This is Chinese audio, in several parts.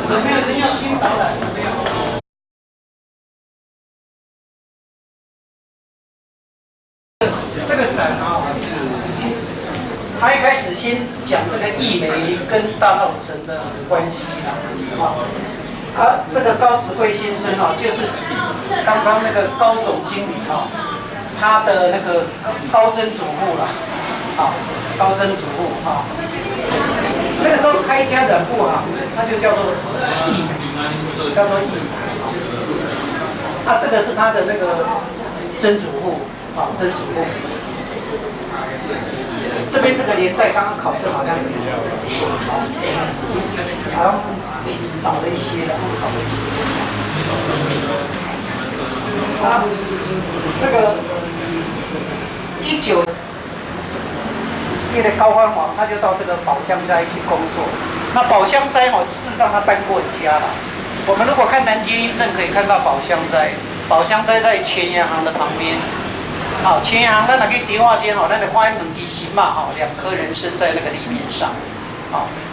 有没有人要新导览？这个展啊，他一开始先讲这个一梅跟大稻埕的关系啦，这个高子贵先生啊，就是刚刚那个高总经理啊，他的那个高曾祖父啦，高曾祖父那个时候开一家染布行，它就叫做义美，叫做义美。这个是他的那个曾祖父，曾祖父。这边这个年代刚刚考证好像好像早了一些了，早了一些。这个19那个高欢王，他就到这个宝香斋去工作。那宝香斋事实上他搬过家了。我们如果看南街印证，可以看到宝香斋。宝香斋在全洋行的旁边。全洋行咱那个迪化街咱就看两支新嘛，2颗人参在那个立面上。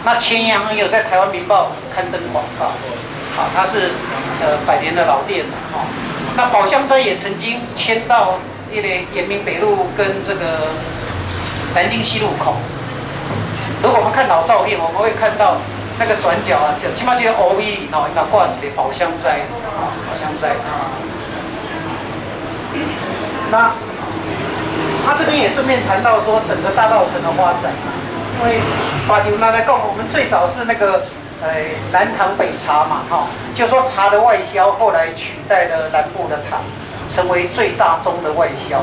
那全洋行有在台湾民报刊登广告。它是100年的老店了。那宝香斋也曾经迁到那个延平北路跟这个南京西路口。如果我们看老照片，我们会看到那个转角起码这个 OV 里应该挂一个宝香斋，宝香斋。那他这边也顺便谈到说整个大稻埕的发展，因为法庭拿来讲，我们最早是那个南糖北茶嘛，就说茶的外销后来取代了南部的糖，成为最大宗的外销。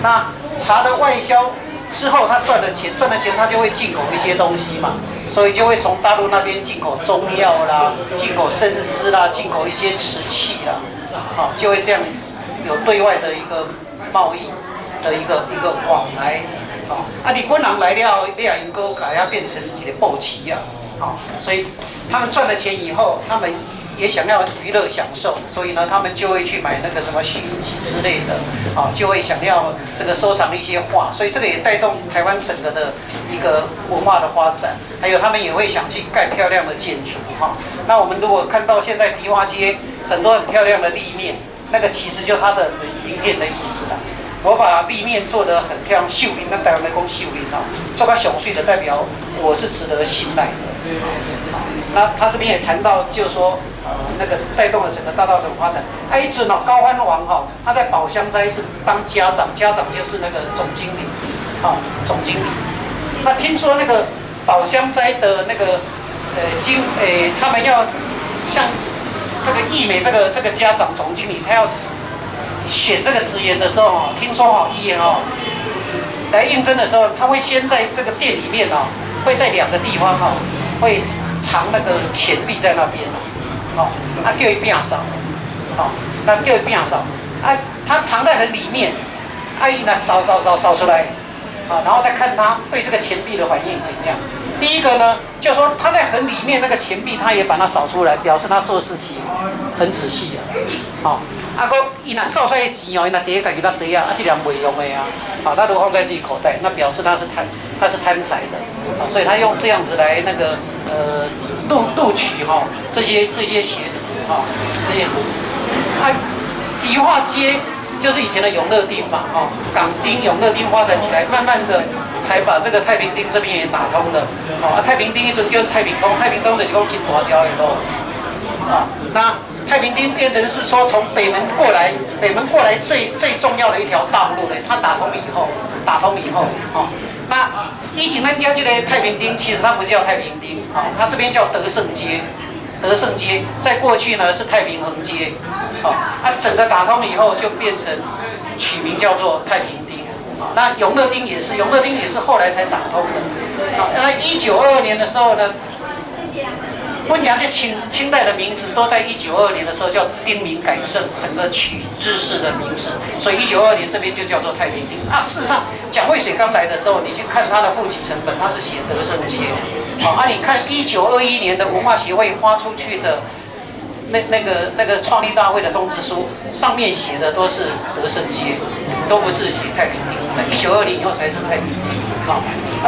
那茶的外销之后，他赚了钱他就会进口一些东西嘛，所以就会从大陆那边进口中药啦，进口参丝啦，进口一些瓷器啦，就会这样有对外的一个贸易的一个往来。日本人来了，你也应该把它变成一个布旗啊。所以他们赚了钱以后，他们也想要娱乐享受，所以呢，他们就会去买那个什么虚影集之类的，就会想要这个收藏一些画，所以这个也带动台湾整个的一个文化的发展，还有他们也会想去盖漂亮的建筑那我们如果看到现在迪化街很多很漂亮的立面，那个其实就它的名片的意思啦。我把立面做得很漂亮，秀林，那台湾来讲秀林做个详细的代表我是值得信赖的。那他这边也谈到，就是说，那个带动了整个大稻埕发展。一准高欢王他在宝香斋是当家长，家长就是那个总经理，总经理。那听说那个宝香斋的那个他们要像这个义美这个家长总经理，他要选这个职员的时候听说义言来应征的时候，他会先在这个店里面会在2个地方会藏那个钱币在那边叫伊摒扫，那叫伊摒扫，他藏在很里面，伊那扫出来，然后再看他对这个钱币的反应怎样。第一个呢，就是说他在很里面那个钱币，他也把它扫出来，表示他做事情很仔细伊若扫出来的钱伊若第一家己那袋这两未用的他如果放在自己口袋，那表示他是贪财的所以他用这样子来那个录取这些协助这些迪化街就是以前的永乐町嘛港町永乐町发展起来，慢慢的才把这个太平町这边也打通了太平町一直就是太平东，太平东就是讲真大条的路那太平町变成是说从北门过来最重要的一条道路它打通以后那以前咱家这个太平町其实它不叫太平町它这边叫德胜街，在过去呢是太平横街整个打通以后就变成取名叫做太平町那永乐町也是，永乐町也是后来才打通的。好，那1922年的时候呢，温阳就清代的名字都在1922年的时候叫町名改正，整个取日式的名字，所以1922年这边就叫做太平町。事实上，蒋渭水刚来的时候，你去看他的户籍成本，他是写德胜街。你看1921年的文化协会发出去的那个创立大会的通知书，上面写的都是德胜街，都不是写太平町。1920以后才是太平町。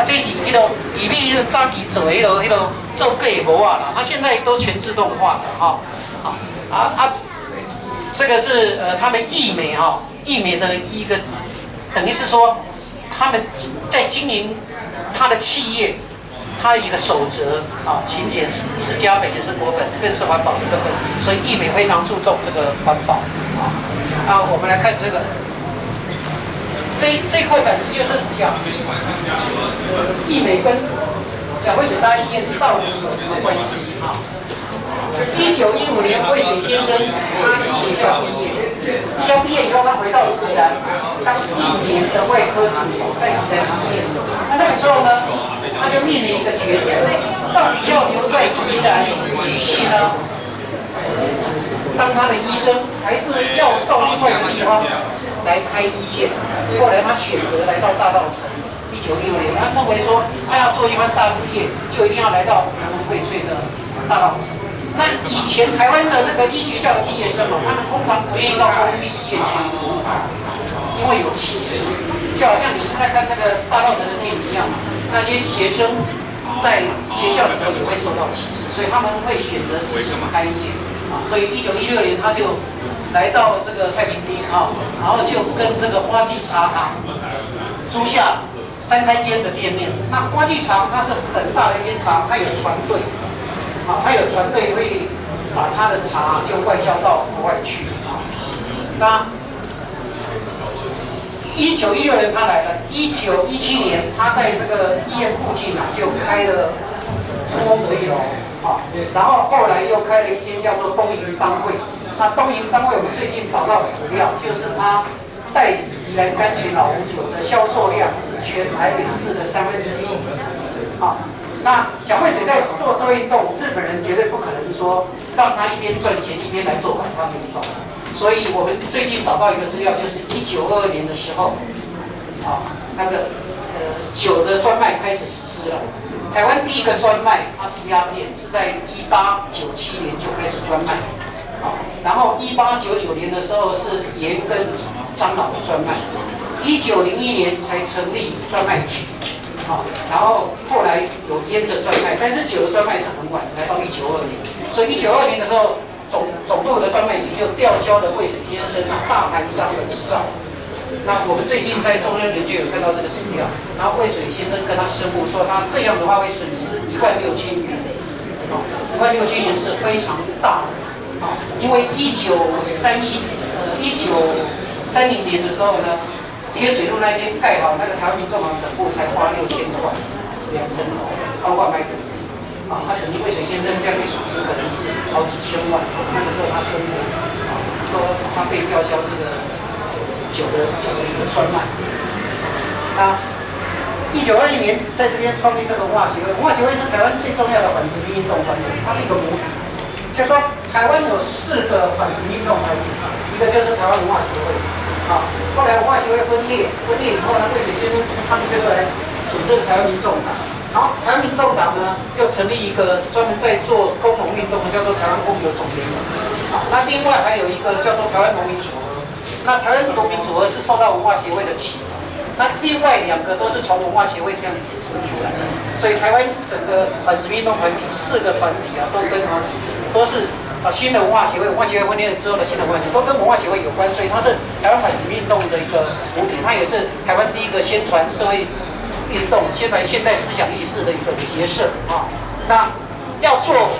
这是以利早期做做计模啦，现在都全自动化的这个是他们义美义美的一个，等于是说他们在经营他的企业，他一个守则勤俭是家本也是国本，更是环保的根本，所以义美非常注重这个环保我们来看这个。这块板子就是讲义美跟蒋渭水大医院到底有什么关系1915年，渭水先生他学校毕业，以后他回到宜兰当1年的外科助手，在宜兰医院。那个时候呢，他就面临一个抉择，到底要留在宜兰继续呢当他的医生，还是要到另外一个地方来开医院？后来他选择来到大稻埕。1916年，他认为说他要做一番大事业，就一定要来到人文荟萃的大稻埕。那以前台湾的那个医学校的毕业生他们通常不愿意到公立医院去服务，因为有歧视，就好像你现在看那个大稻埕的电影一样，那些学生在学校里头也会受到歧视，所以他们会选择自己开业所以1916年他就来到这个太平町然后就跟这个花季茶行租下3开间的店面。那花季茶它是很大的一间茶，它有船队它有船队会把它的茶就外销到国外去那1916年他来了，1917年他在这个医院附近就开了多1楼然后后来又开了一间叫做东营商会。那东营商会我们最近找到史料，就是他代理宜兰甘泉老壶酒的销售量是全台北市的1/3那蒋渭水在做社会运动，日本人绝对不可能说让他一边赚钱一边来做反抗运动。所以我们最近找到一个资料，就是1922年的时候那个酒的专卖开始实施了。台湾第一个专卖它是鸦片，是在1897年就开始专卖然后1899年的时候是盐跟樟脑的专卖，1901年才成立专卖局然后后来有烟的专卖，但是酒的专卖是很晚，来到1922年。所以1922年的时候，总督的专卖局就吊销了渭水先生大盘商的执照。那我们最近在中央研究有看到这个史料，然后渭水先生跟他申报说，他这样的话会损失16000元，16000元是非常大的因为1930年的时候呢，天水路那边盖好那个台湾民众党本部才花6000多万，2层楼，包括卖土地他等于渭水先生这样一损失可能是好几千万那个时候他申报说他被吊销这个酒的一个专卖1921年在这边创立这个文化协会，文化协会是台湾最重要的反殖民运动团体，它是一个母体。就是说，台湾有4个反殖民运动团体，一个就是台湾文化协会后来文化协会分裂以后呢，渭水先生他们就出来组织台湾民众党，然后台湾民众党呢又成立一个专门在做工农运动的，叫做台湾公有总联盟那另外还有一个叫做台湾农民组合，那台湾农民组合是受到文化协会的启发。那另外2个都是从文化协会这样衍生出来的，所以台湾整个反殖民运动团体4个团体都是新的文化协会，文化协会分裂之后的新的文化协会都跟文化协会有关，所以它是台湾反殖民运动的一个母体，它也是台湾第一个宣传社会运动、宣传现代思想意识的一个结社那要做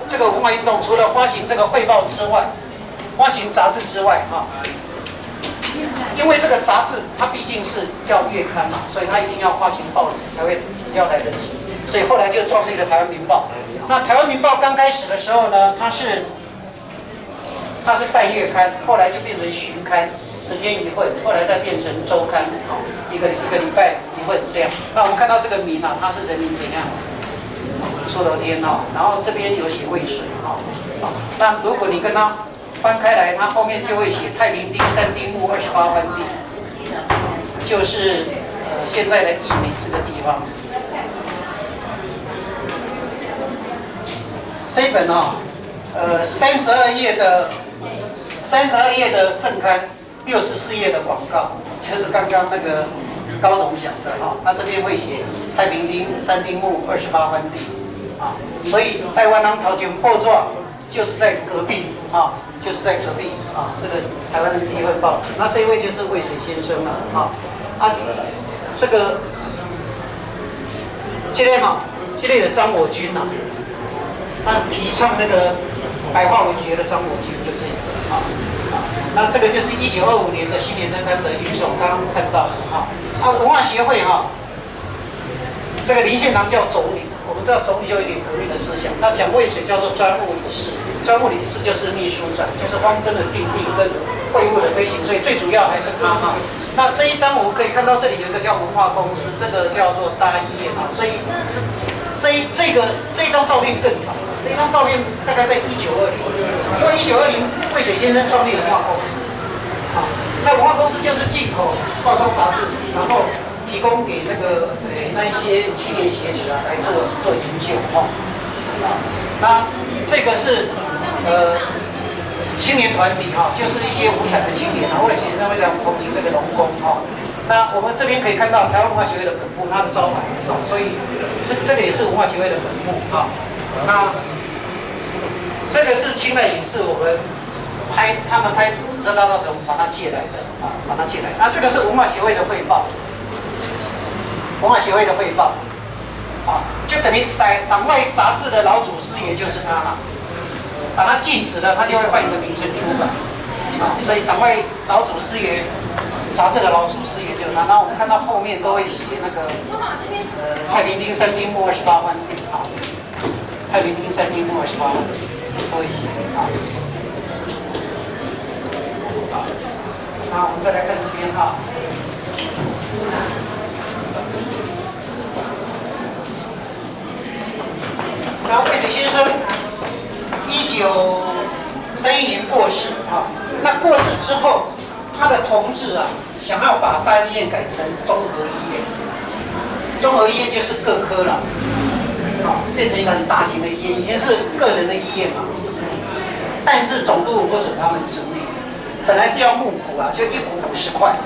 这个文化运动，除了发行这个汇报之外，发行杂志之外因为这个杂志它毕竟是叫月刊嘛，所以它一定要发行报纸才会比较来得及，所以后来就创立了台湾民报。那台湾民报刚开始的时候呢，它是它是半月刊，后来就变成旬刊，10天一份，后来再变成周刊，一个礼拜一份这样。那我们看到这个名啊，它是人民怎样？出头天哦，然后这边有写渭水哦。那如果你跟它翻开来，它后面就会写太平町3丁目28番地，就是现在的义美这个地方。这一本哦，32页的正刊，64页的广告，就是刚刚那个高总讲的哈、他这边会写太平町3丁目28番地啊，所以台湾人桃园报纸就是在隔壁啊，就是在隔壁啊，这个台湾的第一份报纸。那这一位就是渭水先生了啊，这个今天哈，今天的张我军呐、他提倡那个白话文学的张我军就这个啊。那这个就是1925年的新年周刊的云手，刚刚看到的啊。文化协会哈、这个林献堂叫总理，我们知道总理就有点革命的思想。那讲渭水叫做专务理事，专务理事就是秘书长，就是方针的订定跟会务的推行，所以最主要还是他哈。那这一张我们可以看到，这里有一个叫文化公司，这个叫做大医院啊，所以这一张照片更早，这一张照片大概在1920，因为1920渭水先生创立文化公司，啊，那文化公司就是进口报章杂志，然后提供给那一些青年学子啊来做研究哦，那这个是青年团体哈、就是一些无产的青年啊，为了学生会常同情这个农工哈。那我们这边可以看到台湾文化协会的本部，它的招牌很早，所以这个也是文化协会的本部啊。那这个是清代影视，我们他们拍紫色大道时，我们把它借来的啊，把它借来。那这个是文化协会的汇报，文化协会的汇报啊，就等于党外杂志的老祖师爷就是他了。把它禁止了，它就会换一个名称出版啊，所以党外老祖师爷。杂志的老祖师也就是他，那我们看到后面都会写那个太平町3丁目28番地啊，太平町3丁目28番地都会写啊。那我们再来看这边哈，那渭水先生1931年过世啊，那过世之后，他的同志啊。想要把大医院改成综合医院，综合医院就是各科了，啊，变成一个很大型的医院。以前是个人的医院嘛，但是总督不准他们成立，本来是要募股啊，就1股50块，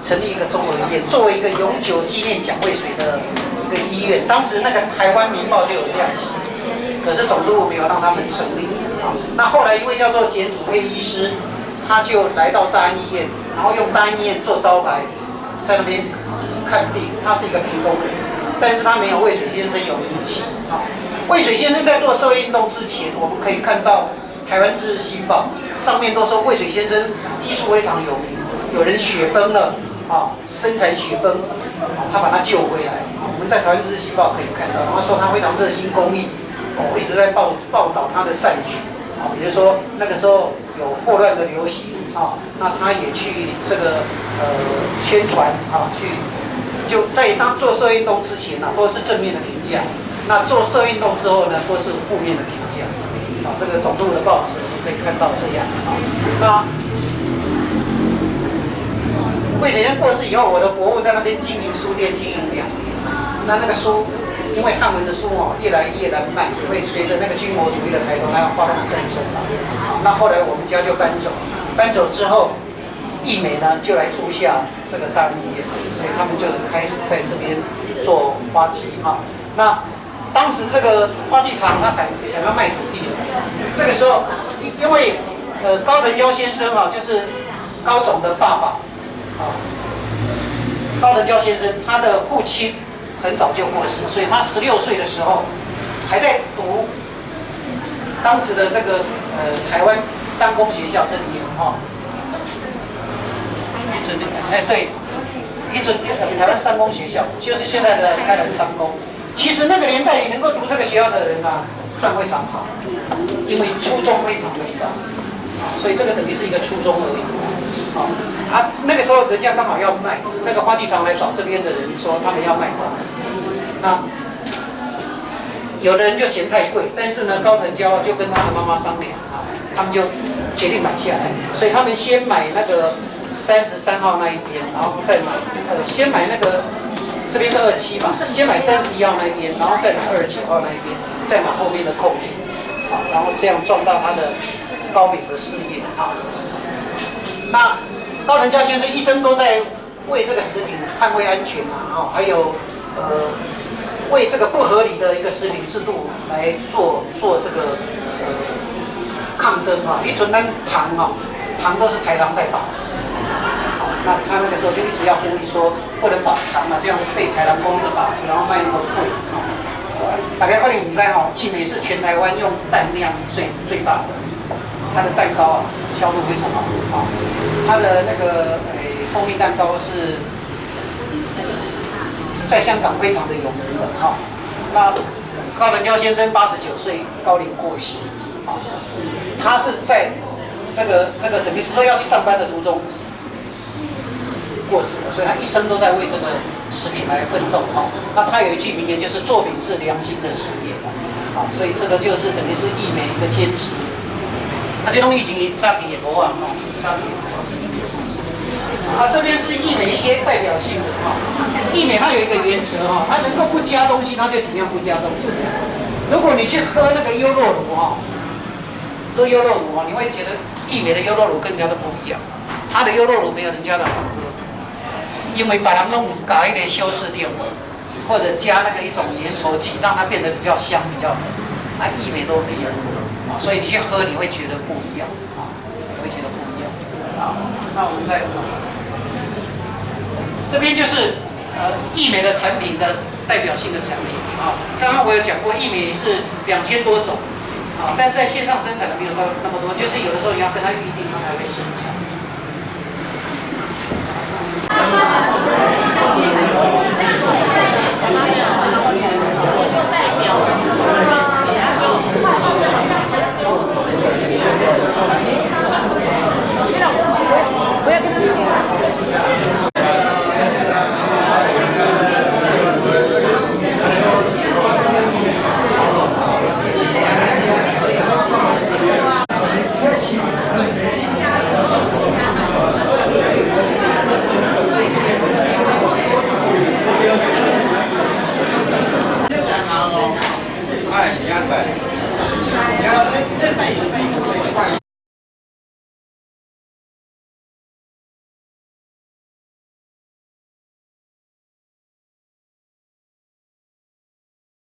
成立一个综合医院，作为一个永久纪念蒋渭水的一个医院。当时那个台湾民报就有这样写，可是总督没有让他们成立啊。那后来一位叫做简祖佩医师。他就来到大安医院，然后用大安医院做招牌，在那边看病。他是一个屏东人，但是他没有渭水先生有名气啊。渭水先生在做社会运动之前，我们可以看到台湾日日新报上面都说渭水先生医术非常有名，有人雪崩了啊，生产雪崩，他把他救回来。我们在台湾日日新报可以看到，然后说他非常热心公益，一直在报道他的善举。比如说那个时候有霍乱的流行啊，那他也去这个宣传啊，就在他做社运动之前呢、都是正面的评价，那做社运动之后呢，都是负面的评价啊。这个总督的报纸我们可以看到这样啊。那渭水先生过世以后，我的伯父在那边经营书店经营2年，那个书。因为汉文的书越来越难卖，会随着那个军国主义的抬头，他要发动战争嘛。那后来我们家就搬走之后，义美呢就来租下这个大医院，所以他们就开始在这边做花季哈。那当时这个花季厂他想要卖土地了，这个时候因为高腾蛟先生啊，就是高总的爸爸啊，高腾蛟先生他的父亲。很早就过世，所以他16岁的时候还在读当时的这个台湾商工学校这里面哈，对，台湾商工学校就是现在的台南商工。其实那个年代你能够读这个学校的人啊，算非常好，因为初中非常的少，所以这个等于是一个初衷而已。好啊，那个时候人家刚好要卖，那个花季常来找这边的人说他们要卖东西，那有的人就嫌太贵，但是呢，高藤娇就跟他的妈妈商量啊，他们就决定买下来，所以他们先买那个33号那一边，然后再买先买那个这边是27吧，先买31号那一边，然后再买29号那一边，再买后面的扣群，好，然后这样赚到他的糕饼的事业啊。那高藤娇先生一生都在为这个食品捍卫安全啊，还有为这个不合理的一个食品制度来做这个抗争啊。以前咱糖都是台糖在把持，那他那个时候就一直要呼吁说，不能把糖这样被台糖公司把持，然后卖那么贵啊。大家可能不知道益美是全台湾用蛋量最大的。它的蛋糕销路非常好啊，它的那个蜂蜜蛋糕是在香港非常的有名的哈。那高藤娇先生89岁高龄过世啊，他是在这个等于是说要去上班的途中过世的，所以他一生都在为这个食品来奋斗哈。那他有一句名言就是做饼是良心的事业啊，所以这个就是等于是益美一个坚持。那这种疫情你差别也不忘哦，差别。这边是益美一些代表性的哈，益美它有一个原则哈，它能够不加东西，它就尽量不加东西。如果你去喝那个优酪乳喝优酪乳你会觉得益美的优酪乳跟人家都不一样，它的优酪乳没有人家的好喝，因为别人都加一点修饰淀粉，或者加那个一种粘稠剂，让它变得比较香比较浓，益美都没有。所以你去喝，你会觉得不一样啊，会觉得不一样啊。那我们再这边就是益美的产品的代表性的产品啊。刚刚我有讲过，益美是2000多种啊，但是在线上生产的没有那么多，就是有的时候你要跟他预定，他才会生产。